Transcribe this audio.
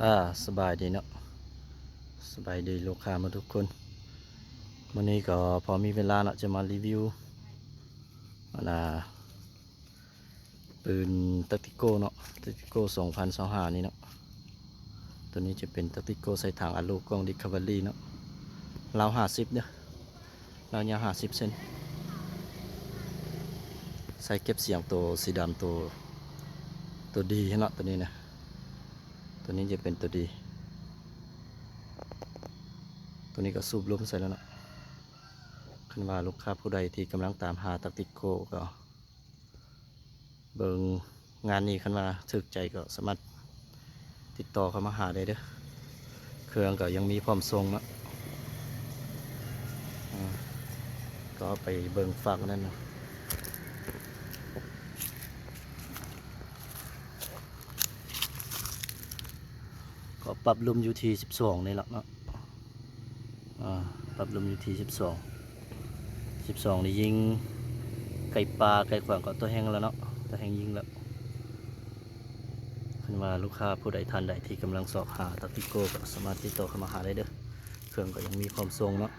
อ่าสบายดีเนาะสบายดีลูกค้ามาทุกคนวันนี้ก็พอมีเวลาเนาะจะมารีวิวนะปืนตัติโก้เนาะตัติโก้2025นี่เนาะตัวนี้จะเป็นตัติโก้ใส่ถังอะลูกกล้องดิคาบารี่เนาะราว50เนี่ยราวยาว50 เซนใส่เก็บเสียงตัวสีดำตัวดีเนาะตัวนี้นะตัวนี้จะเป็นตัวดีตัวนี้ก็สูบลมใส่แล้วเนาะคันว่าลูกค้าผู้ใดที่กำลังตามหาตัติโก้ก็เบิ่งงานนี้คันว่าถึกใจก็สามารถติดต่อเข้ามาหาได้เด้อเครื่องก็ยังมีพร้อมส่งเนาะก็ไปเบิ่งฝากนั่นเนาะก็ปรับลมอยู่ที่12นี่แหละเนาะปรับลมอยู่ที่12นี่ยิงไก่ปลาไก่ขวางก็ตัวแห้งแล้วเนาะตัวแห้งยิงแล้วคันว่าลูกค้าผู้ใดท่านใดที่กำลังสอบหาตัติโก้ก็สามารถติดต่อเข้ามาหาได้เด้อเครื่องก็ยังมีพร้อมส่งเนาะ